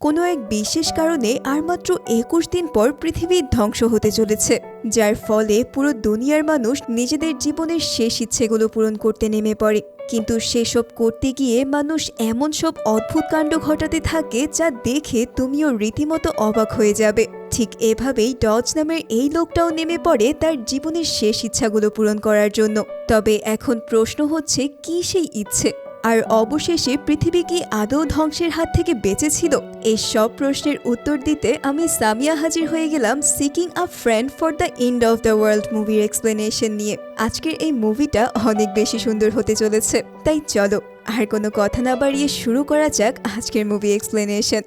কোনো এক বিশেষ কারণে আর মাত্র ২১ দিন পর পৃথিবী ধ্বংস হতে চলেছে, যার ফলে পুরো দুনিয়ার মানুষ নিজেদের জীবনের শেষ ইচ্ছেগুলো পূরণ করতে নেমে পড়ে। কিন্তু সেসব করতে গিয়ে মানুষ এমন সব অদ্ভুত কাণ্ড ঘটাতে থাকে যা দেখে তুমিও রীতিমতো অবাক হয়ে যাবে। ঠিক এভাবেই ডজ নামের এই লোকটাও নেমে পড়ে তার জীবনের শেষ ইচ্ছাগুলো পূরণ করার জন্য। তবে এখন প্রশ্ন হচ্ছে, কি সেই ইচ্ছে? আর অবশেষে পৃথিবী কি আদৌ ধ্বংসের হাত থেকে বেঁচেছিল? এই সব প্রশ্নের উত্তর দিতে আমি সামিয়া হাজির হয়ে গেলাম seeking a friend for the end of the world মুভির এক্সপ্লেনেশন নিয়ে। আজকের এই মুভিটা অনেক বেশি সুন্দর হতে চলেছে, তাই চলো আর কোনো কথা না বাড়িয়ে শুরু করা যাক আজকের মুভি এক্সপ্লেনেশন।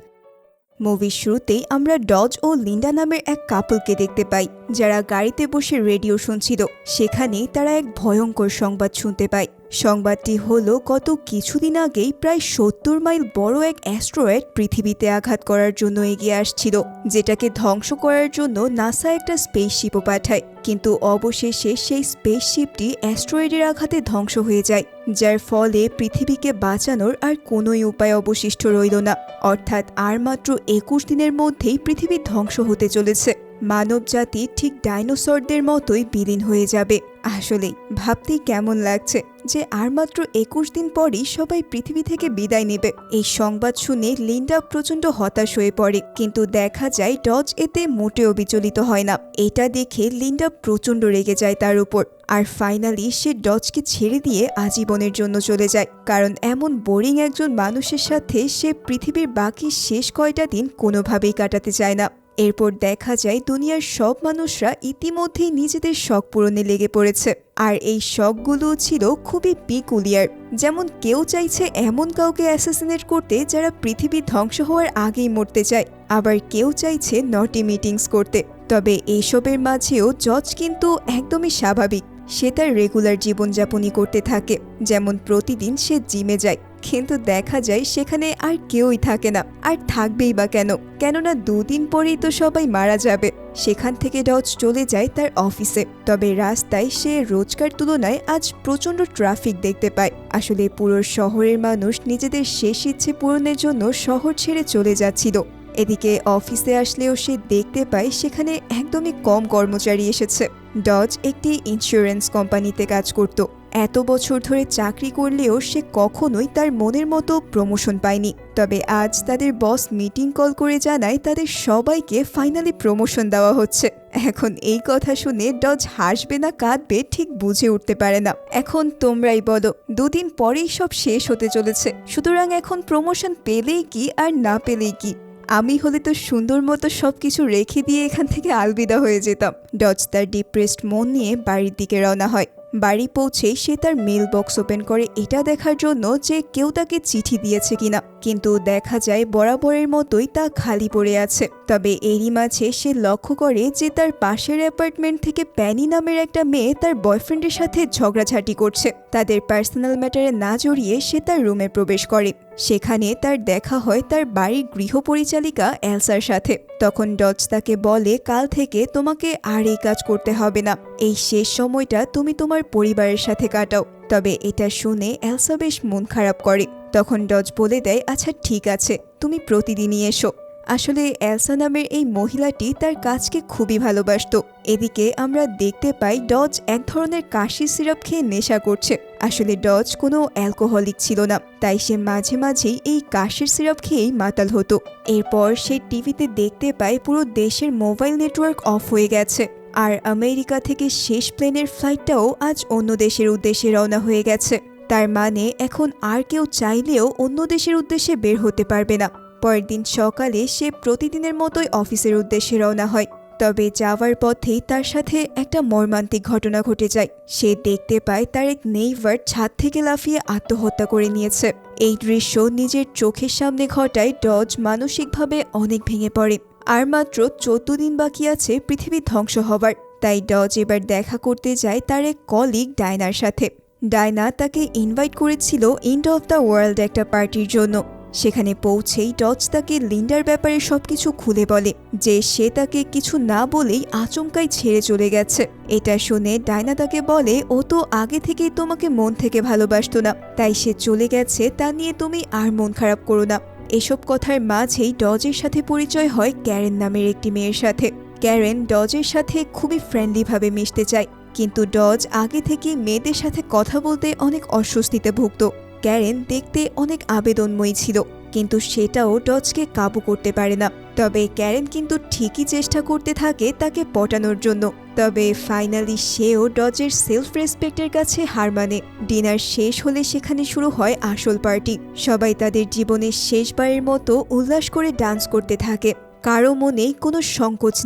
মুভির শুরুতেই আমরা ডজ ও লিন্ডা নামের এক কাপলকে দেখতে পাই, যারা গাড়িতে বসে রেডিও শুনছিল। সেখানেই তারা এক ভয়ঙ্কর সংবাদ শুনতে পায়। সংবাদটি হলো, গত কিছুদিন আগেই প্রায় ৭০ মাইল বড় এক অ্যাস্ট্রয়েড পৃথিবীতে আঘাত করার জন্য এগিয়ে আসছিল, যেটাকে ধ্বংস করার জন্য নাসা একটা স্পেসশিপও পাঠায়। কিন্তু অবশেষে সেই স্পেসশিপটি অ্যাস্ট্রয়েডের আঘাতে ধ্বংস হয়ে যায়, যার ফলে পৃথিবীকে বাঁচানোর আর কোনোই উপায় অবশিষ্ট রইল না। অর্থাৎ আর মাত্র ২১ দিনের মধ্যেই পৃথিবী ধ্বংস হতে চলেছে। মানবজাতি ঠিক ডাইনোসরদের মতোই বিলীন হয়ে যাবে। আসলেই ভাবতেই কেমন লাগছে যে আর মাত্র ২১ দিন পরই সবাই পৃথিবী থেকে বিদায় নেবে। এই সংবাদ শুনে লিন্ডা প্রচণ্ড হতাশ হয়ে পড়ে, কিন্তু দেখা যায় ডজ এতে মোটেও বিচলিত হয় না। এটা দেখে লিন্ডা প্রচণ্ড রেগে যায় তার উপর। আর ফাইনালি সে ডজকে ছেড়ে দিয়ে আজীবনের জন্য চলে যায়, কারণ এমন বোরিং একজন মানুষের সাথে সে পৃথিবীর বাকি শেষ কয়টা দিন কোনোভাবেই কাটাতে চায় না। এরপর দেখা যায় দুনিয়ার সব মানুষরা ইতিমধ্যেই নিজেদের শখ পূরণে লেগে পড়েছে। আর এই শখগুলো ছিল খুবই পিকুলিয়ার। যেমন কেউ চাইছে এমন কাউকে অ্যাসাসিনেট করতে যারা পৃথিবী ধ্বংস হওয়ার আগেই মরতে চায়, আবার কেউ চাইছে নটি মিটিংস করতে। তবে এইসবের মাঝেও জজ কিন্তু একদমই স্বাভাবিক। সে তার রেগুলার জীবনযাপনই করতে থাকে, যেমন প্রতিদিন সে জিমে যায়। কিন্তু দেখা যায় সেখানে আর কেউই থাকে না, আর থাকবেই বা কেন? কেননা ২ দিন পরেই তো সবাই মারা যাবে। সেখান থেকে ডজ চলে যায় তার অফিসে। তবে রাস্তায় সে রোজকার তুলনায় আজ প্রচণ্ড ট্রাফিক দেখতে পায়। আসলে পুরো শহরের মানুষ নিজেদের শেষ ইচ্ছে পূরণের জন্য শহর ছেড়ে চলে যাচ্ছিল। এদিকে অফিসে আসলেও সে দেখতে পায় সেখানে একদমই কম কর্মচারী এসেছে। ডজ একটি ইন্স্যুরেন্স কোম্পানিতে কাজ করত। এত বছর ধরে চাকরি করলেও সে কখনোই তার মনের মতো প্রমোশন পায়নি। তবে আজ তাদের বস মিটিং কল করে জানায় তাদের সবাইকে ফাইনালি প্রমোশন দেওয়া হচ্ছে। এখন এই কথা শুনে ডজ হাসবে না কাঁদবে ঠিক বুঝে উঠতে পারে না। এখন তোমরাই বলো, ২ দিন পরেই সব শেষ হতে চলেছে, সুতরাং এখন প্রমোশন পেলেই কি আর না পেলেই কি? আমি হলে তো সুন্দর মতো সবকিছু রেখে দিয়ে এখান থেকে আলবিদা হয়ে যেতাম। ডজ তার ডিপ্রেসড মন নিয়ে বাড়ির দিকে রওনা হয়। বাড়ি পৌঁছেই সে তার মেল বক্স ওপেন করে এটা দেখার জন্য যে কেউ তাকে চিঠি দিয়েছে কিনা, কিন্তু দেখা যায় বরাবরের মতোই তা খালি পড়ে আছে। তবে এরই মাঝে সে লক্ষ্য করে যে তার পাশের অ্যাপার্টমেন্ট থেকে প্যানি নামের একটা মেয়ে তার বয়ফ্রেন্ডের সাথে ঝগড়াঝাটি করছে। তাদের পার্সোনাল ম্যাটারে না জড়িয়ে সে তার রুমে প্রবেশ করে। সেখানে তার দেখা হয় তার বাড়ির গৃহপরিচালিকা এলসার সাথে। তখন ডজ তাকে বলে, কাল থেকে তোমাকে আর এই কাজ করতে হবে না, এই শেষ সময়টা তুমি তোমার পরিবারের সাথে কাটাও। তবে এটা শুনে এলসা বেশ মন খারাপ করে। তখন ডজ বলে দেয়, আচ্ছা ঠিক আছে, তুমি প্রতিদিনই এসো। আসলে এলসা নামের এই মহিলাটি তার কাজকে খুবই ভালোবাসত। এদিকে আমরা দেখতে পাই ডজ এক ধরনের কাশি সিরাপ খেয়ে নেশা করছে। আসলে ডজ কোনো অ্যালকোহলিক ছিল না, তাই সে মাঝে মাঝেই এই কাশির সিরাপ খেয়েই মাতাল হতো। এরপর সে টিভিতে দেখতে পায় পুরো দেশের মোবাইল নেটওয়ার্ক অফ হয়ে গেছে, আর আমেরিকা থেকে শেষ প্লেনের ফ্লাইটটাও আজ অন্য দেশের উদ্দেশ্যে রওনা হয়ে গেছে। তার মানে এখন আর কেউ চাইলেও অন্য দেশের উদ্দেশ্যে বের হতে পারবে না। পরের দিন সকালে সে প্রতিদিনের মতোই অফিসের উদ্দেশ্যে রওনা হয়। তবে যাওয়ার পথেই তার সাথে একটা মর্মান্তিক ঘটনা ঘটে যায়। সে দেখতে পায় তার এক নেইবার ছাদ থেকে লাফিয়ে আত্মহত্যা করে নিয়েছে। এই দৃশ্য নিজের চোখের সামনে ঘটায় ডজ মানসিকভাবে অনেক ভেঙে পড়ে। আর মাত্র ১৪ দিন বাকি আছে পৃথিবী ধ্বংস হবার। তাই ডজ এবার দেখা করতে যায় তার এক কলিগ ডায়নার সাথে। ডায়না তাকে ইনভাইট করেছিল এন্ড অফ দ্য ওয়ার্ল্ড একটা পার্টির জন্য। সেখানে পৌঁছেই ডজ তাকে লিন্ডার ব্যাপারে সবকিছু খুলে বলে, যে সে তাকে কিছু না বলেই আচমকাই ছেড়ে চলে গেছে। এটা শুনে ডায়না তাকে বলে, ও তো আগে থেকেই তোমাকে মন থেকে ভালোবাসতো না, তাই সে চলে গেছে, তা নিয়ে তুমি আর মন খারাপ করো না। এসব কথার মাঝেই ডজের সাথে পরিচয় হয় ক্যারেন নামের একটি মেয়ের সাথে। ক্যারেন ডজের সাথে খুবই ফ্রেন্ডলিভাবে মিশতে চায়, কিন্তু ডজ আগে থেকেই মেয়েদের সাথে কথা বলতে অনেক অস্বস্তিতে ভুগত। ক্যারেন দেখতে অনেক আবেদনময়ী ছিল, কিন্তু সেটাও ডজকে কাবু করতে পারে না। তবে ক্যারেন কিন্তু ঠিকই চেষ্টা করতে থাকে তাকে পটানোর জন্য। তবে ফাইনালি সেও ডজের সেলফ রেসপেক্টের কাছে হার মানে। ডিনার শেষ হলে সেখানে শুরু হয় আসল পার্টি। সবাই তাদের জীবনের শেষবারের মতো উল্লাস করে ডান্স করতে থাকে। কারো মনেই কোনো সংকোচ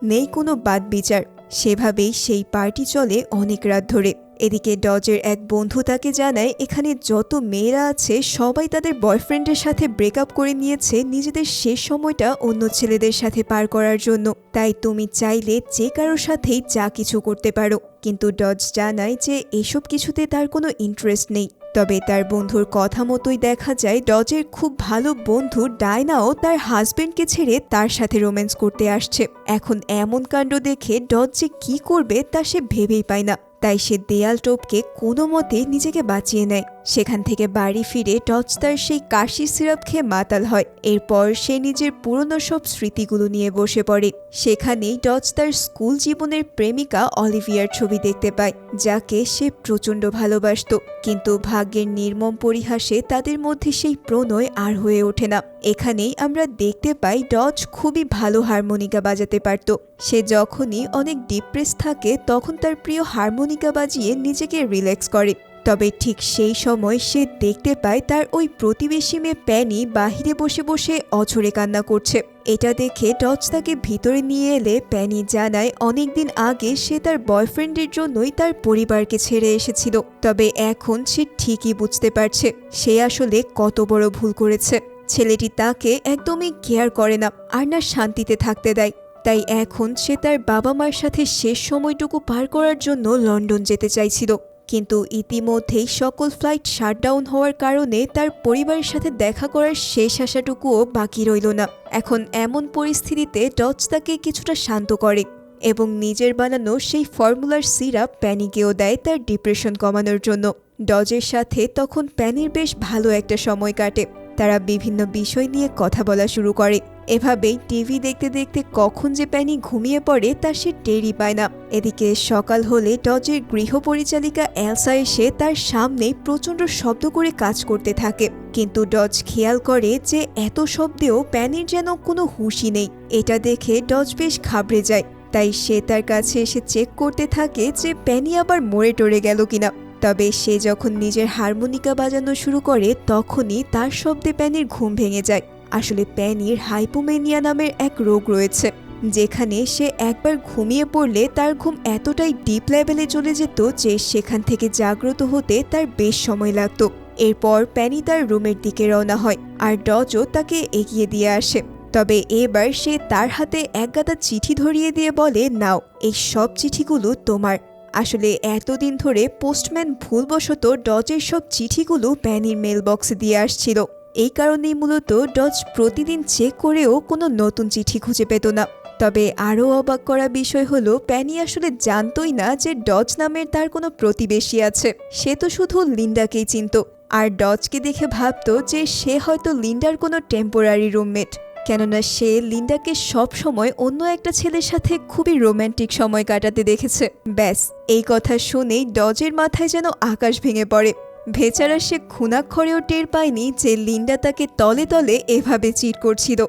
নেই কোনো বাদবিচার। সেভাবেই সেই পার্টি চলে অনেক রাত ধরে। এদিকে ডজের এক বন্ধু তাকে জানায় এখানে যত মেয়েরা আছে সবাই তাদের বয়ফ্রেন্ডের সাথে ব্রেকআপ করে নিয়েছে নিজেদের শেষ সময়টা অন্য ছেলেদের সাথে পার করার জন্য। তাই তুমি চাইলে যে কারোর সাথেই যা কিছু করতে পারো। কিন্তু ডজ জানায় যে এসব কিছুতে তার কোনো ইন্টারেস্ট নেই। তবে তার বন্ধুর কথা মতোই দেখা যায় ডজের খুব ভালো বন্ধু ডায়নাও তার হাজবেন্ডকে ছেড়ে তার সাথে রোম্যান্স করতে আসছে। এখন এমন কাণ্ড দেখে ডজ যে কি করবে তা সে ভেবেই পায় না। তাই সে দেয়াল টপকে কোনো মতে নিজেকে বাঁচিয়ে নেয়। সেখান থেকে বাড়ি ফিরে ডজ তার সেই কাশি সিরাপ খেয়ে মাতাল হয়। এরপর সে নিজের পুরনো সব স্মৃতিগুলো নিয়ে বসে পড়ে। সেখানেই ডজ তার স্কুল জীবনের প্রেমিকা অলিভিয়ার ছবি দেখতে পায়, যাকে সে প্রচণ্ড ভালোবাসত। কিন্তু ভাগ্যের নির্মম পরিহাসে তাদের মধ্যে সেই প্রণয় আর হয়ে ওঠে না। এখানেই আমরা দেখতে পাই ডজ খুবই ভালো হারমোনিকা বাজাতে পারত। সে যখনই অনেক ডিপ্রেস থাকে তখন তার প্রিয় হারমোনিকা বাজিয়ে নিজেকে রিল্যাক্স করে। তবে ঠিক সেই সময় সে দেখতে পায় তার ওই প্রতিবেশী মেয়ে প্যানি বাহিরে বসে বসে অঝরে কান্না করছে। এটা দেখে ডজ তাকে ভিতরে নিয়ে এলে প্যানি জানায় অনেকদিন আগে সে তার বয়ফ্রেন্ডের জন্যই তার পরিবারকে ছেড়ে এসেছিল। তবে এখন সে ঠিকই বুঝতে পারছে সে আসলে কত বড় ভুল করেছে। ছেলেটি তাকে একদমই কেয়ার করে না, আর না শান্তিতে থাকতে দেয়। তাই এখন সে তার বাবা মার সাথে শেষ সময়টুকু পার করার জন্য লন্ডন যেতে চাইছিল। কিন্তু ইতিমধ্যেই সকল ফ্লাইট শাটডাউন হওয়ার কারণে তার পরিবারের সাথে দেখা করার শেষ আশাটুকুও বাকি রইল না। এখন এমন পরিস্থিতিতে ডজ তাকে কিছুটা শান্ত করে এবং নিজের বানানো সেই ফর্মুলার সিরাপ প্যানিকেও দেয় তার ডিপ্রেশন কমানোর জন্য। ডজের সাথে তখন প্যানির বেশ ভালো একটা সময় কাটে। তারা বিভিন্ন বিষয় নিয়ে কথা বলা শুরু করে। এভাবেই টিভি দেখতে দেখতে কখন যে প্যানি ঘুমিয়ে পড়ে তা সে টেরই পায় না। এদিকে সকাল হলে ডজের গৃহপরিচালিকা এলসা এসে তার সামনেই প্রচণ্ড শব্দ করে কাজ করতে থাকে। কিন্তু ডজ খেয়াল করে যে এত শব্দেও প্যানির যেন কোনো হুঁশই নেই। এটা দেখে ডজ বেশ ঘাবড়ে যায়। তাই সে তার কাছে এসে চেক করতে থাকে যে প্যানি আবার মরে টরে গেল কিনা। তবে সে যখন নিজের হারমোনিকা বাজানো শুরু করে তখনই তার শব্দে প্যানির ঘুম ভেঙে যায়। আসলে প্যানির হাইপোমেনিয়া নামের এক রোগ রয়েছে, যেখানে সে একবার ঘুমিয়ে পড়লে তার ঘুম এতটাই ডিপ লেভেলে চলে যেত যে সেখান থেকে জাগ্রত হতে তার বেশ সময় লাগত। এরপর প্যানি তার রুমের দিকে রওনা হয়, আর ডজও তাকে এগিয়ে দিয়ে আসে। তবে এবার সে তার হাতে একগাদা চিঠি ধরিয়ে দিয়ে বলে, নাও, এই সব চিঠিগুলো তোমার। আসলে এতদিন ধরে পোস্টম্যান ভুলবশত ডজের সব চিঠিগুলো প্যানির মেল বক্সে দিয়ে আসছিল। এই কারণেই মূলত ডজ প্রতিদিন চেক করেও কোনো নতুন চিঠি খুঁজে পেত না। তবে আরও অবাক করা বিষয় হলো প্যানি আসলে জানতই না যে ডজ নামের তার কোনো প্রতিবেশী আছে। সে তো শুধু লিন্ডাকেই চিনত, আর ডজকে দেখে ভাবত যে সে হয়তো লিন্ডার কোনো টেম্পোরারি রুমমেট। কেননা সে লিন্ডাকে সব সময় অন্য একটা ছেলের সাথে খুবই রোম্যান্টিক সময় কাটাতে দেখেছে। ব্যাস, এই কথা শুনেই ডজের মাথায় যেন আকাশ ভেঙে পড়ে। বেচারা সে ঘুণাক্ষরেও টের পায়নি যে লিন্ডা তাকে তলে তলে এভাবে চিট করছিল,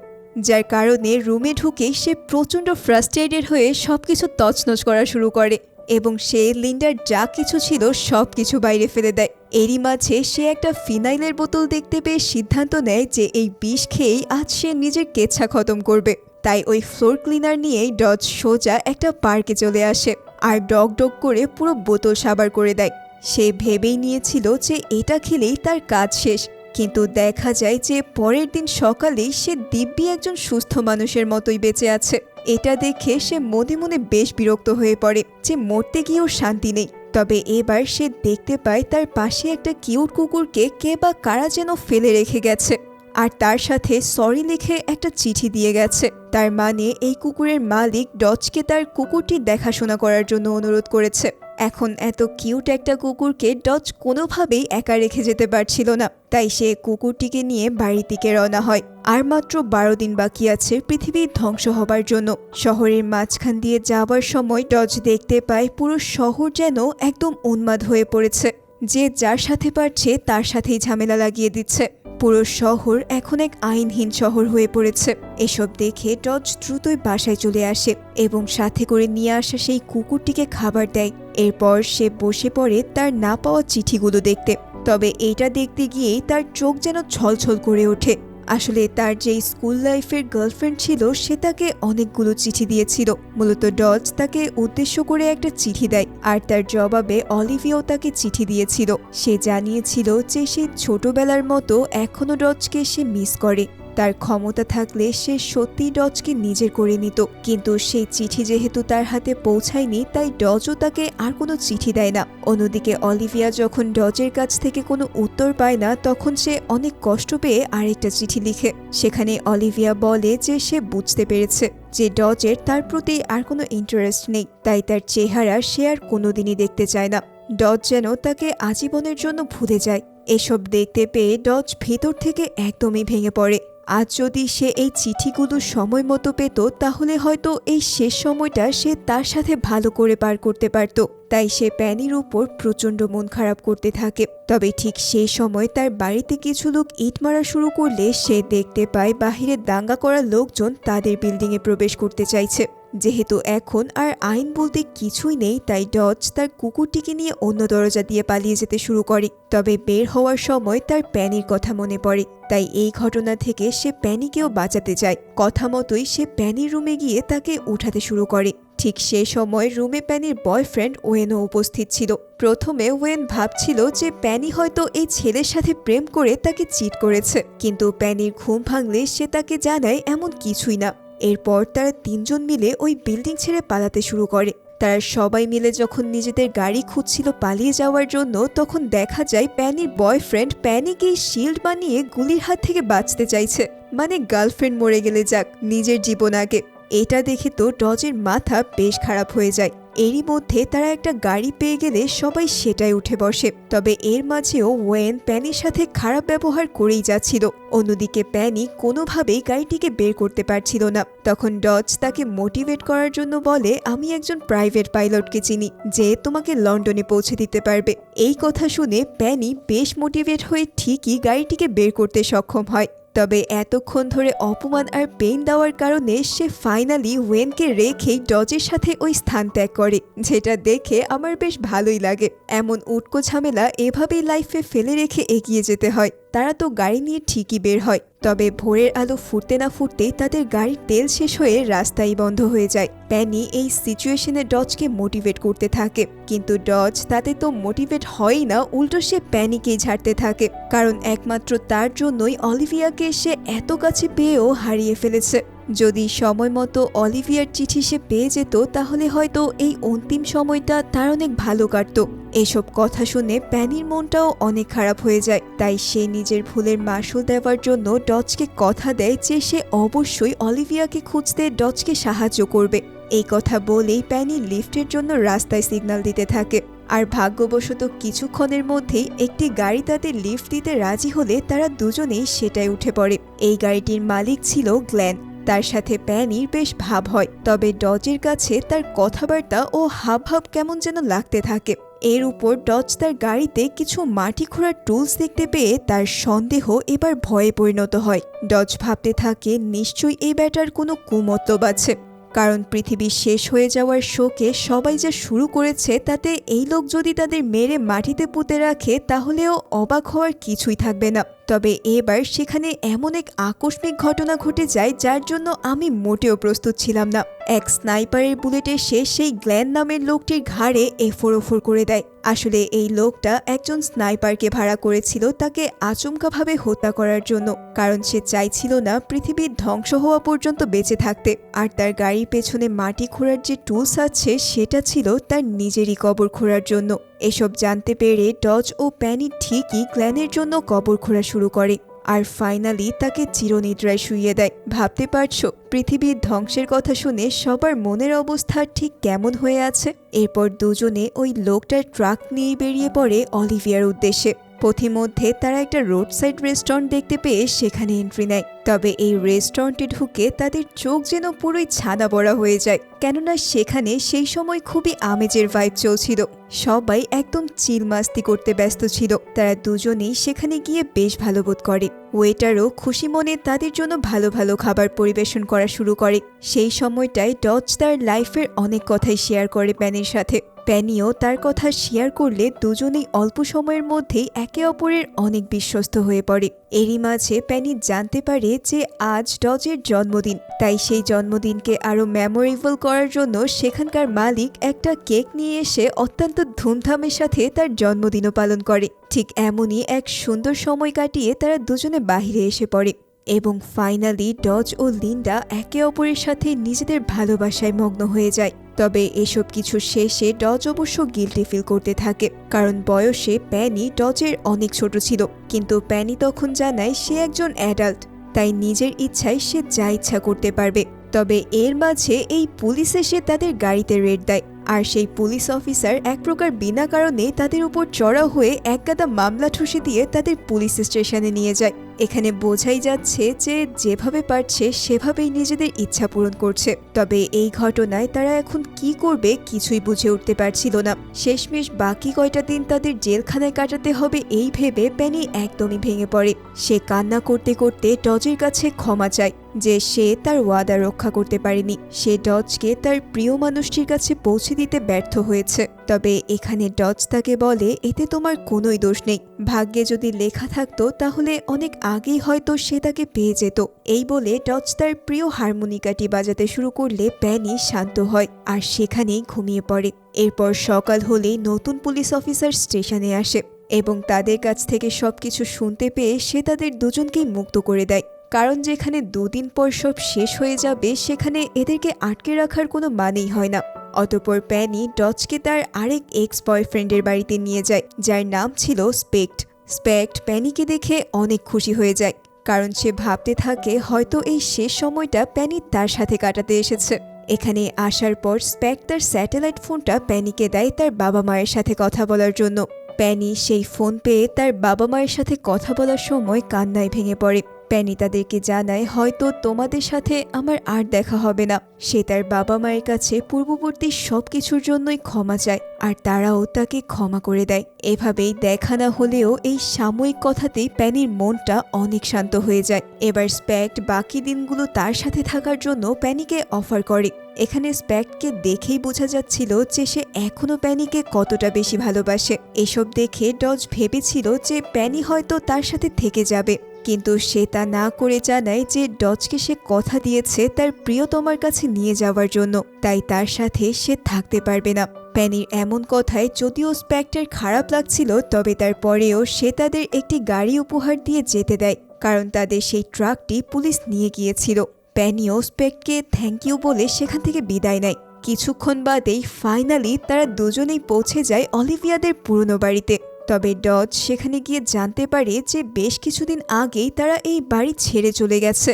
যার কারণে রুমে ঢুকেই সে প্রচণ্ড ফ্রাস্ট্রেটেড হয়ে সবকিছু তছনছ করা শুরু করে এবং সে লিন্ডার যা কিছু ছিল সবকিছু বাইরে ফেলে দেয়। এরই মাঝে সে একটা ফিনাইলের বোতল দেখতে পেয়ে সিদ্ধান্ত নেয় যে এই বিষ খেয়েই আজ সে নিজের কেচ্ছা খতম করবে। তাই ওই ফ্লোর ক্লিনার নিয়েই ডজ সোজা একটা পার্কে চলে আসে আর ডগ ডগ করে পুরো বোতল সাবার করে দেয়। সে ভেবেই নিয়েছিল যে এটা খেলেই তার কাজ শেষ, কিন্তু দেখা যায় যে পরের দিন সকালেই সে দিব্যি একজন সুস্থ মানুষের মতোই বেঁচে আছে। এটা দেখে সে মনে মনে বেশ বিরক্ত হয়ে পড়ে যে মরতে গিয়েও শান্তি নেই। তবে এবার সে দেখতে পায় তার পাশে একটা কিউট কুকুরকে কে বা কারা যেন ফেলে রেখে গেছে, আর তার সাথে সরি লিখে একটা চিঠি দিয়ে গেছে। তার মানে এই কুকুরের মালিক ডজকে তার কুকুরটি দেখাশোনা করার জন্য অনুরোধ করেছে। এখন এত কিউট একটা কুকুরকে ডজ কোনোভাবেই একা রেখে যেতে পারছিল না, তাই সে কুকুরটিকে নিয়ে বাড়ির দিকে রওনা হয়। আর মাত্র 12 দিন বাকি আছে পৃথিবী ধ্বংস হবার জন্য। শহরের মাঝখান দিয়ে যাওয়ার সময় ডজ দেখতে পায় পুরো শহর যেন একদম উন্মাদ হয়ে পড়েছে, যে যার সাথে পারছে তার সাথেই ঝামেলা লাগিয়ে দিচ্ছে। পুরো শহর এখন এক আইনহীন শহর হয়ে পড়েছে। এসব দেখে ডজ দ্রুতই বাসায় চলে আসে এবং সাথে করে নিয়ে আসা সেই কুকুরটিকে খাবার দেয়। এরপর সে বসে পড়ে তার না পাওয়া চিঠিগুলো দেখতে। তবে এটা দেখতে গিয়েই তার চোখ যেন ছলছল করে ওঠে। আসলে তার যেই স্কুল লাইফের গার্লফ্রেন্ড ছিল সে তাকে অনেকগুলো চিঠি দিয়েছিল। মূলত ডজ তাকে উদ্দেশ্য করে একটা চিঠি দেয়, আর তার জবাবে অলিভিয়াও তাকে চিঠি দিয়েছিল। সে জানিয়েছিল যে সে ছোটবেলার মতো এখনো ডজকে সে মিস করে। তার ক্ষমতা থাকলে সে সত্যি ডজকে নিজের করে নিত, কিন্তু সেই চিঠি যেহেতু তার হাতে পৌঁছায়নি তাই ডজও তাকে আর কোনো চিঠি দেয় না। অন্যদিকে অলিভিয়া যখন ডজের কাছ থেকে কোনো উত্তর পায় না তখন সে অনেক কষ্ট পেয়ে আরেকটা চিঠি লিখে। সেখানে অলিভিয়া বলে যে সে বুঝতে পেরেছে যে ডজের তার প্রতি আর কোনো ইন্টারেস্ট নেই, তাই তার চেহারা সে আর কোনোদিনই দেখতে চায় না। ডজ যেন তাকে আজীবনের জন্য ভুলে যায়। এসব দেখতে পেয়ে ডজ ভেতর থেকে একদমই ভেঙে পড়ে। আজ যদি সে এই চিঠিগুলো সময় মতো পেত তাহলে হয়তো এই শেষ সময়টা সে তার সাথে ভালো করে পার করতে পারত। তাই সে প্যানির উপর প্রচণ্ড মন খারাপ করতে থাকে। তবে ঠিক সেই সময় তার বাড়িতে কিছু লোক ইট মারা শুরু করলে সে দেখতে পায় বাহিরে দাঙ্গা করা লোকজন তাদের বিল্ডিংয়ে প্রবেশ করতে চাইছে। যেহেতু এখন আর আইন বলতে কিছুই নেই তাই ডজ তার কুকুরটিকে নিয়ে অন্য দরজা দিয়ে পালিয়ে যেতে শুরু করে। তবে বের হওয়ার সময় তার প্যানির কথা মনে পড়ে, তাই এই ঘটনা থেকে সে প্যানিকেও বাঁচাতে চায়। কথা মতোই সে প্যানির রুমে গিয়ে তাকে উঠাতে শুরু করে। ঠিক সে সময় রুমে প্যানির বয়ফ্রেন্ড ওয়েনও উপস্থিত ছিল। প্রথমে ওয়েন ভাবছিল যে প্যানি হয়তো এই ছেলের সাথে প্রেম করে তাকে চিট করেছে, কিন্তু প্যানির ঘুম ভাঙলে সে তাকে জানায় এমন কিছুই না। এরপর তারা তিনজন মিলে ওই বিল্ডিং ছেড়ে পালাতে শুরু করে। তারা সবাই মিলে যখন নিজেদের গাড়ি খুঁজছিল পালিয়ে যাওয়ার জন্য তখন দেখা যায় প্যানির বয়ফ্রেন্ড প্যানিকে শিল্ড বানিয়ে গুলির হাত থেকে বাঁচতে চাইছে। মানে গার্লফ্রেন্ড মরে গেলে যাক, নিজের জীবন আগে। এটা দেখে তো ডজের মাথা বেশ খারাপ হয়ে যায়। এরই মধ্যে তারা একটা গাড়ি পেয়ে গেলে সবাই সেটাই উঠে বসে। তবে এর মাঝেও ওয়েন প্যানির সাথে খারাপ ব্যবহার করেই যাচ্ছিল। অন্যদিকে প্যানি কোনোভাবেই গাড়িটিকে বের করতে পারছিল না। তখন ডজ তাকে মোটিভেট করার জন্য বলে, আমি একজন প্রাইভেট পাইলটকে চিনি যে তোমাকে লন্ডনে পৌঁছে দিতে পারবে। এই কথা শুনে প্যানি বেশ মোটিভেট হয়ে ঠিকই গাড়িটিকে বের করতে সক্ষম হয়। তবে এতক্ষণ ধরে অপমান আর পেইন দেওয়ার কারণে সে ফাইনালি ওয়েনকে রেখেই ডজের সাথে ওই স্থান ত্যাগ করে, যেটা দেখে আমার বেশ ভালোই লাগে। এমন উটকো ঝামেলা এভাবেই লাইফে ফেলে রেখে এগিয়ে যেতে হয়। তারা তো গাড়ি নিয়ে ঠিকই বের হয়, তবে ভোরের আলো ফুটতে না ফুটতেই তাদের গাড়ির তেল শেষ হয়ে রাস্তাই বন্ধ হয়ে যায়। প্যানি এই সিচুয়েশনে ডজকে মোটিভেট করতে থাকে, কিন্তু ডজ তাতে তো মোটিভেট হয়ই না, উল্টো সে প্যানিকেই ঝাড়তে থাকে। কারণ একমাত্র তার জন্যই অলিভিয়াকে সে এত কাছে পেয়েও হারিয়ে ফেলেছে। যদি সময় মতো অলিভিয়ার চিঠি সে পেয়ে যেত তাহলে হয়তো এই অন্তিম সময়টা তার অনেক ভালো কাটত। এসব কথা শুনে প্যানির মনটাও অনেক খারাপ হয়ে যায়। তাই সে নিজের ভুলের মাসুল দেওয়ার জন্য ডজকে কথা দেয় যে সে অবশ্যই অলিভিয়াকে খুঁজতে ডজকে সাহায্য করবে। এই কথা বলেই প্যানি লিফটের জন্য রাস্তায় সিগন্যাল দিতে থাকে। আর ভাগ্যবশত কিছুক্ষণের মধ্যেই একটি গাড়ি তাদের লিফট দিতে রাজি হলে তারা দুজনেই সেটাই উঠে পড়ে। এই গাড়িটির মালিক ছিল গ্ল্যান। তার সাথে প্যানির বেশ ভাব হয়, তবে ডজের কাছে তার কথাবার্তা ও হাবভাব কেমন যেন লাগতে থাকে। এর উপর ডজ তার গাড়িতে কিছু মাটি খোঁড়ার টুলস দেখতে পেয়ে তার সন্দেহ এবার ভয়ে পরিণত হয়। ডজ ভাবতে থাকে নিশ্চয়ই এই ব্যাটার কোনো কুমতলব আছে, কারণ পৃথিবী শেষ হয়ে যাওয়ার শোকে সবাই যা শুরু করেছে তাতে এই লোক যদি তাদের মেরে মাটিতে পুঁতে রাখে তাহলেও অবাক হওয়ার কিছুই থাকবে না। তবে এবার সেখানে এমন এক আকস্মিক ঘটনা ঘটে যায় যার জন্য আমি মোটেও প্রস্তুত ছিলাম না। এক স্নাইপারের বুলেট এসে সেই গ্ল্যান নামের লোকটির ঘাড়ে এফোর করে দেয়। আসলে এই লোকটা একজন স্নাইপারকে ভাড়া করেছিল তাকে আচমকাভাবে হত্যা করার জন্য, কারণ সে চাইছিল না পৃথিবীর ধ্বংস হওয়া পর্যন্ত বেঁচে থাকতে। আর তার গাড়ির পেছনে মাটি খোঁড়ার যে টুলস আছে সেটা ছিল তার নিজেরই কবর খোঁড়ার জন্য। এসব জানতে পেরে ডজ ও প্যানি ঠিকই গ্ল্যানের জন্য কবর খোঁড়া শুরু করে। আর ফাইনালি তাকে চিরনিদ্রায় শুইয়ে দেয়। ভাবতে পারছো পৃথিবীর ধ্বংসের কথা শুনে সবার মনের অবস্থা ঠিক কেমন হয়ে আছে। এরপর দুজনে ওই লোকটার ট্রাক নিয়ে বেরিয়ে পড়ে অলিভিয়ার উদ্দেশ্যে। পথিমধ্যে তারা একটা রোড সাইড রেস্টুরেন্ট দেখতে পেয়ে সেখানে এন্ট্রি নেয়। তবে এই রেস্টুরেন্টে ঢুকে তাদের চোখ যেন পুরোই ছানা বড়া হয়ে যায়, কেননা সেখানে সেই সময় খুবই আমেজের ভাইব চলছিল। সবাই একদম চিল মাস্তি করতে ব্যস্ত ছিল। তারা দুজনেই সেখানে গিয়ে বেশ ভালো বোধ করে। ওয়েটারও খুশি মনে তাদের জন্য ভালো ভালো খাবার পরিবেশন করা শুরু করে। সেই সময়টায় ডজ তার লাইফের অনেক কথাই শেয়ার করে প্যানির সাথে। প্যানিও তার কথা শেয়ার করলে দুজনেই অল্প সময়ের মধ্যেই একে অপরের অনেক বিশ্বস্ত হয়ে পড়ে। এরই মাঝে প্যানি জানতে পারে যে আজ ডজের জন্মদিন, তাই সেই জন্মদিনকে আরো মেমোরেবল করার জন্য সেখানকার মালিক একটা কেক নিয়ে এসে অত্যন্ত ধুমধামের সাথে তার জন্মদিনও পালন করে। ঠিক এমনই এক সুন্দর সময় কাটিয়ে তারা দুজনে বাহিরে এসে পড়ে এবং ফাইনালি ডজ ও লিন্ডা একে অপরের সাথে নিজেদের ভালোবাসায় মগ্ন হয়ে যায়। তবে এসব কিছু শেষে ডজ অবশ্য গিল্টি ফিল করতে থাকে, কারণ বয়সে প্যানি ডজের অনেক ছোট ছিল। কিন্তু প্যানি তখন জানায় সে একজন অ্যাডাল্ট, তাই নিজের ইচ্ছায় সে যা ইচ্ছা করতে পারবে। তবে এর মাঝে এই পুলিশ এসে তাদের গাড়িতে রেড দেয়, আর সেই পুলিশ অফিসার এক প্রকার বিনা কারণে তাদের উপর চড়াও হয়ে একগাদা মামলা ঠুসে দিয়ে তাদের পুলিশ স্টেশনে নিয়ে যায়। এখানে বোঝাই যাচ্ছে যে যেভাবে পারছে সেভাবেই নিজেদের ইচ্ছা পূরণ করছে। তবে এই ঘটনায় তারা এখন কি করবে কিছুই বুঝে উঠতে পারছিল না। শেষমেশ বাকি কয়টা দিন তাদের জেলখানায় কাটাতে হবে এই ভেবে প্যানি একদমই ভেঙে পড়ে। সে কান্না করতে করতে ডজের কাছে ক্ষমা চায় যে সে তার ওয়াদা রক্ষা করতে পারেনি। সে ডজকে তার প্রিয় মানুষটির কাছে পৌঁছে দিতে ব্যর্থ হয়েছে। তবে এখানে ডজ তাকে বলে এতে তোমার কোনোই দোষ নেই, ভাগ্যে যদি লেখা থাকতো তাহলে অনেক আগেই হয়তো সে তাকে পেয়ে যেত। এই বলে ডজ তার প্রিয় হারমোনিকাটি বাজাতে শুরু করলে প্যানি শান্ত হয় আর সেখানেই ঘুমিয়ে পড়ে। এরপর সকাল হলেই নতুন পুলিশ অফিসার স্টেশনে আসে এবং তাদের কাছ থেকে সবকিছু শুনতে পেয়ে সে তাদের দুজনকেই মুক্ত করে দেয়, কারণ যেখানে দুদিন পর সব শেষ হয়ে যাবে সেখানে এদেরকে আটকে রাখার কোনো মানেই হয় না। অতঃপর প্যানি ডজকে তার আরেক এক্স বয়ফ্রেন্ডের বাড়িতে নিয়ে যায়, যার নাম ছিল স্পেক্ট। স্পেক্ট প্যানিকে দেখে অনেক খুশি হয়ে যায়, কারণ সে ভাবতে থাকে হয়তো এই শেষ সময়টা প্যানি তার সাথে কাটাতে এসেছে। এখানে আসার পর স্পেক্ট তার স্যাটেলাইট ফোনটা প্যানিকে দেয় তার বাবা মায়ের সাথে কথা বলার জন্য। প্যানি সেই ফোন পেয়ে তার বাবা মায়ের সাথে কথা বলার সময় কান্নায় ভেঙে পড়ে। প্যানি তাদেরকে জানায় হয়তো তোমাদের সাথে আমার আর দেখা হবে না। সে তার বাবা মায়ের কাছে পূর্ববর্তী সবকিছুর জন্যই ক্ষমা চায়, আর তারাও তাকে ক্ষমা করে দেয়। এভাবেই দেখা না হলেও এই সাময়িক কথাতেই প্যানির মনটা অনেক শান্ত হয়ে যায়। এবার স্পেক্ট বাকি দিনগুলো তার সাথে থাকার জন্য প্যানিকে অফার করে। এখানে স্পেক্টকে দেখেই বোঝা যাচ্ছিল যে সে এখনো প্যানিকে কতটা বেশি ভালোবাসে। এসব দেখে ডজ ভেবেছিল যে প্যানি হয়তো তার সাথে থেকে যাবে, কিন্তু সে তা না করে জানায় যে ডজকে সে কথা দিয়েছে তার প্রিয়তমার কাছে নিয়ে যাওয়ার জন্য, তাই তার সাথে সে থাকতে পারবে না। প্যানির এমন কথায় যদিও স্পেক্টের খারাপ লাগছিল, তবে তারপরেও সে তাদের একটি গাড়ি উপহার দিয়ে যেতে দেয়, কারণ তাদের সেই ট্রাকটি পুলিশ নিয়ে গিয়েছিল। প্যানিও স্পেক্টকে থ্যাংক ইউ বলে সেখান থেকে বিদায় নেয়। কিছুক্ষণ বাদেই ফাইনালি তারা দুজনেই পৌঁছে যায় অলিভিয়াদের পুরনো বাড়িতে। তবে ডজ সেখানে গিয়ে জানতে পারে যে বেশ কিছুদিন আগেই তারা এই বাড়ি ছেড়ে চলে গেছে।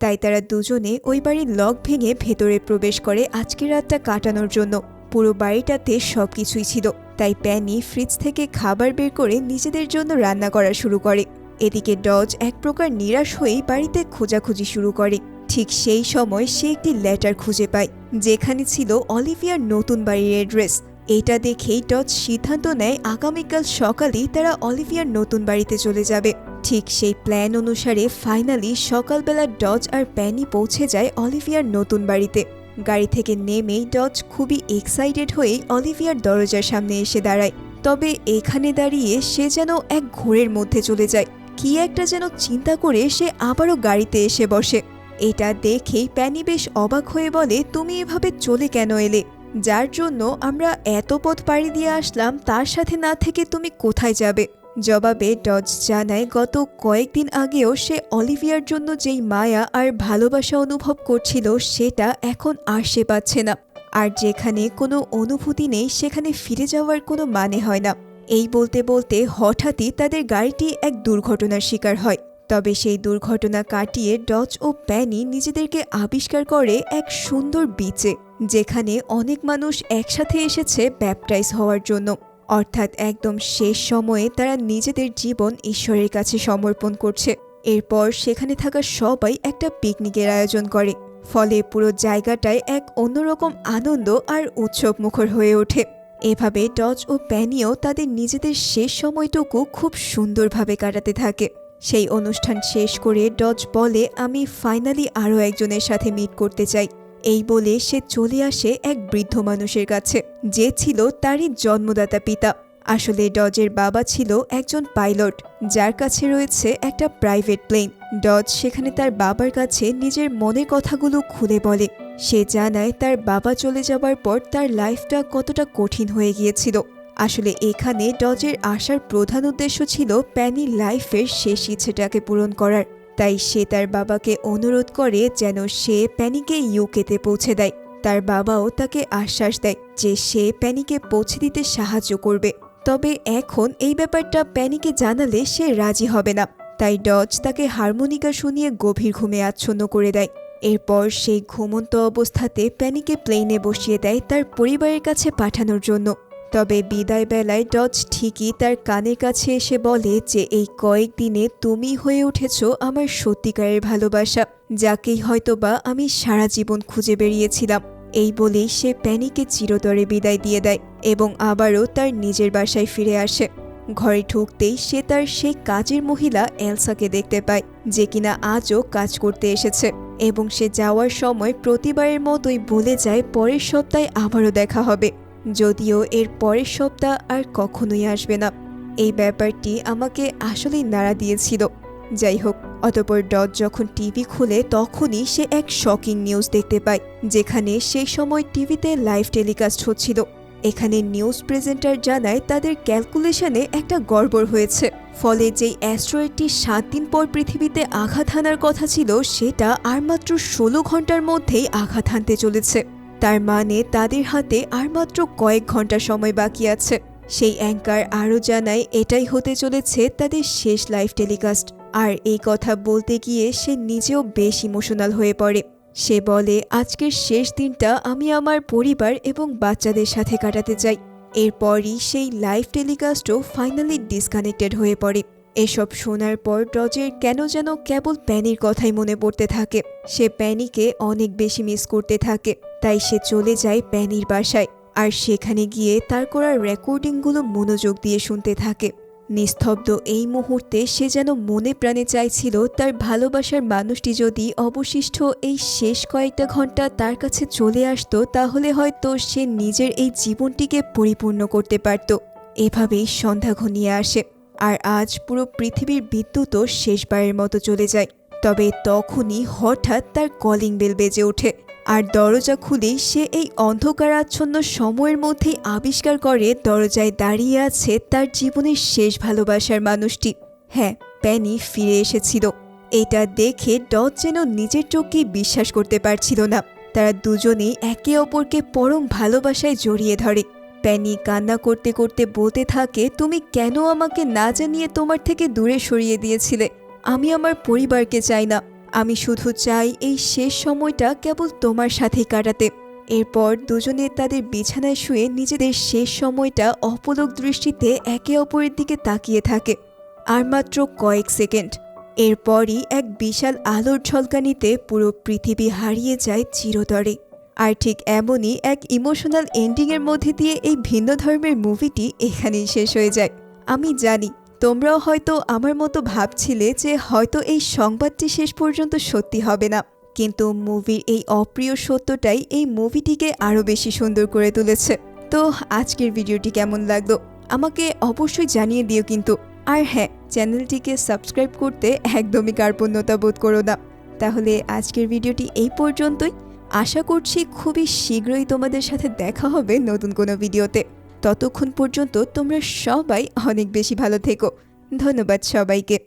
তাই তারা দুজনে ওই বাড়ির লক ভেঙে ভেতরে প্রবেশ করে আজকের রাতটা কাটানোর জন্য। পুরো বাড়িটাতে সবকিছুই ছিল, তাই প্যানি ফ্রিজ থেকে খাবার বের করে নিজেদের জন্য রান্না করা শুরু করে। এদিকে ডজ এক প্রকার নিরাশ হয়েই বাড়িতে খোঁজাখুঁজি শুরু করে। ঠিক সেই সময় সে একটি লেটার খুঁজে পায়, যেখানে ছিল অলিভিয়ার নতুন বাড়ির অ্যাড্রেস। এটা দেখেই ডজ সিদ্ধান্ত নেয় আগামীকাল সকালেই তারা অলিভিয়ার নতুন বাড়িতে চলে যাবে। ঠিক সেই প্ল্যান অনুসারে ফাইনালি সকালবেলা ডজ আর প্যানি পৌঁছে যায় অলিভিয়ার নতুন বাড়িতে। গাড়ি থেকে নেমেই ডজ খুবই এক্সাইটেড হয়ে অলিভিয়ার দরজার সামনে এসে দাঁড়ায়। তবে এখানে দাঁড়িয়ে সে যেন এক ঘোরের মধ্যে চলে যায়। কি একটা যেন চিন্তা করে সে আবারও গাড়িতে এসে বসে। এটা দেখেই প্যানি বেশ অবাক হয়ে বলে, তুমি এভাবে চলে কেন এলে? যার জন্য আমরা এত পথ পাড়ি দিয়ে আসলাম তার সাথে না থেকে তুমি কোথায় যাবে? জবাবে ডজ জানায় গত কয়েকদিন আগেও সে অলিভিয়ার জন্য যেই মায়া আর ভালোবাসা অনুভব করছিল সেটা এখন আর সে পাচ্ছে না। আর যেখানে কোনো অনুভূতি নেই সেখানে ফিরে যাওয়ার কোনো মানে হয় না। এই বলতে বলতে হঠাৎই তাদের গাড়িটি এক দুর্ঘটনার শিকার হয়। তবে সেই দুর্ঘটনা কাটিয়ে ডজ ও প্যানি নিজেদেরকে আবিষ্কার করে এক সুন্দর বিচে, যেখানে অনেক মানুষ একসাথে এসেছে ব্যাপটাইজ হওয়ার জন্য। অর্থাৎ একদম শেষ সময়ে তারা নিজেদের জীবন ঈশ্বরের কাছে সমর্পণ করছে। এরপর সেখানে থাকা সবাই একটা পিকনিকের আয়োজন করে, ফলে পুরো জায়গাটায় এক অন্যরকম আনন্দ আর উৎসব মুখর হয়ে ওঠে। এভাবে ডজ ও প্যানিও তাদের নিজেদের শেষ সময়টুকু খুব সুন্দরভাবে কাটাতে থাকে। সেই অনুষ্ঠান শেষ করে ডজ বলে, আমি ফাইনালি আরও একজনের সাথে মিট করতে চাই। এই বলে সে চলে আসে এক বৃদ্ধ মানুষের কাছে, যে ছিল তারই জন্মদাতা পিতা। আসলে ডজের বাবা ছিল একজন পাইলট, যার কাছে রয়েছে একটা প্রাইভেট প্লেন। ডজ সেখানে তার বাবার কাছে নিজের মনের কথাগুলো খুলে বলে। সে জানায় তার বাবা চলে যাবার পর তার লাইফটা কতটা কঠিন হয়ে গিয়েছিল। আসলে এখানে ডজের আসার প্রধান উদ্দেশ্য ছিল প্যানির লাইফের শেষ ইচ্ছেটাকে পূরণ করার। তাই সে তার বাবাকে অনুরোধ করে যেন সে প্যানিকে ইউকেতে পৌঁছে দেয়। তার বাবাও তাকে আশ্বাস দেয় যে সে প্যানিকে পৌঁছে দিতে সাহায্য করবে। তবে এখন এই ব্যাপারটা প্যানিকে জানালে সে রাজি হবে না। তাই ডজ তাকে হারমোনিকা শুনিয়ে গভীর ঘুমে আচ্ছন্ন করে দেয়। এরপর সেই ঘুমন্ত অবস্থাতে প্যানিকে প্লেনে বসিয়ে দেয় তার পরিবারের কাছে পাঠানোর জন্য। তবে বিদায় বেলায় ডজ ঠিকই তার কানের কাছে এসে বলে যে এই কয়েকদিনে তুমি হয়ে উঠেছ আমার সত্যিকারের ভালোবাসা, যাকেই হয়তোবা আমি সারা জীবন খুঁজে বেরিয়েছিলাম। এই বলেই সে প্যানিকে চিরতরে বিদায় দিয়ে দেয় এবং আবারও তার নিজের বাসায় ফিরে আসে। ঘরে ঢুকতেই সে তার সেই কাজের মহিলা এলসাকে দেখতে পায়, যে কিনা আজও কাজ করতে এসেছে, এবং সে যাওয়ার সময় প্রতিবারের মতোই বলে যায় পরের সপ্তাহে আবারও দেখা হবে, যদিও এর পরের সপ্তাহ আর কখনোই আসবে না। এই ব্যাপারটি আমাকে আসলেই নাড়া দিয়েছিল। যাই হোক, অতঃপর ডজ যখন টিভি খুলে তখনই সে এক শকিং নিউজ দেখতে পায়, যেখানে সেই সময় টিভিতে লাইভ টেলিকাস্ট হচ্ছিল। এখানে নিউজ প্রেজেন্টার জানায় তাদের ক্যালকুলেশনে একটা গড়বড় হয়েছে, ফলে যেই অ্যাস্ট্রয়েডটি 7 দিন পর পৃথিবীতে আঘাত হানার কথা ছিল সেটা আর মাত্র 16 ঘন্টার মধ্যেই আঘাত হানতে চলেছে। তার মানে তাদের হাতে আর মাত্র কয়েক ঘন্টা সময় বাকি আছে। সেই অ্যাঙ্কার আরও জানায় এটাই হতে চলেছে তাদের শেষ লাইভ টেলিকাস্ট। আর এই কথা বলতে গিয়ে সে নিজেও বেশ ইমোশনাল হয়ে পড়ে। সে বলে, আজকের শেষ দিনটা আমি আমার পরিবার এবং বাচ্চাদের সাথে কাটাতে চাই। এরপরই সেই লাইভ টেলিকাস্টও ফাইনালি ডিসকানেক্টেড হয়ে পড়ে। এসব শোনার পর ডজের কেন যেন কেবল প্যানির কথাই মনে পড়তে থাকে। সে প্যানিকে অনেক বেশি মিস করতে থাকে। তাই সে চলে যায় প্যানির বাসায়, আর সেখানে গিয়ে তার করা রেকর্ডিংগুলো মনোযোগ দিয়ে শুনতে থাকে। নিস্তব্ধ এই মুহূর্তে সে যেন মনে প্রাণে চাইছিল তার ভালোবাসার মানুষটি যদি অবশিষ্ট এই শেষ কয়েকটা ঘন্টা তার কাছে চলে আসতো, তাহলে হয়তো সে নিজের এই জীবনটিকে পরিপূর্ণ করতে পারত। এভাবেই সন্ধ্যা ঘনিয়ে আসে, আর আজ পুরো পৃথিবীর বিদ্যুৎও শেষবারের মতো চলে যায়। তবে তখনই হঠাৎ তার কলিং বেল বেজে ওঠে, আর দরজা খুলেই সে এই অন্ধকারাচ্ছন্ন সময়ের মধ্যেই আবিষ্কার করে দরজায় দাঁড়িয়ে আছে তার জীবনের শেষ ভালোবাসার মানুষটি। হ্যাঁ, প্যানি ফিরে এসেছিল। এটা দেখে ডজ যেন নিজের চোখকেই বিশ্বাস করতে পারছিল না। তারা দুজনেই একে অপরকে পরম ভালোবাসায় জড়িয়ে ধরে। প্যানি কান্না করতে করতে বলতে থাকে, তুমি কেন আমাকে না জানিয়ে তোমার থেকে দূরে সরিয়ে দিয়েছিলে? আমি আমার পরিবারকে চাই না, আমি শুধু চাই এই শেষ সময়টা কেবল তোমার সাথেই কাটাতে। এরপর দুজনে তাদের বিছানায় শুয়ে নিজেদের শেষ সময়টা অপলক দৃষ্টিতে একে অপরের দিকে তাকিয়ে থাকে। আর মাত্র কয়েক সেকেন্ড, এরপরই এক বিশাল আলোর ঝলকানিতে পুরো পৃথিবী হারিয়ে যায় চিরতরে। আর ঠিক এমনই এক ইমোশনাল এন্ডিংয়ের মধ্যে দিয়ে এই ভিন্ন ধর্মের মুভিটি এখানেই শেষ হয়ে যায়। আমি জানি তোমরাও হয়তো আমার মতো ভাবছিলে যে হয়তো এই সংবাদটি শেষ পর্যন্ত সত্যি হবে না, কিন্তু মুভির এই অপ্রিয় সত্যটাই এই মুভিটিকে আরও বেশি সুন্দর করে তুলেছে। তো আজকের ভিডিওটি কেমন লাগলো আমাকে অবশ্যই জানিয়ে দিও কিন্তু। আর হ্যাঁ, চ্যানেলটিকে সাবস্ক্রাইব করতে একদমই কার্পণ্যতা বোধ করো না। তাহলে আজকের ভিডিওটি এই পর্যন্তই। আশা করছি খুবই শীঘ্রই তোমাদের সাথে দেখা হবে নতুন কোনো ভিডিওতে। ততক্ষণ পর্যন্ত তোমরা সবাই অনেক বেশি ভালো থেকো। ধন্যবাদ সবাইকে।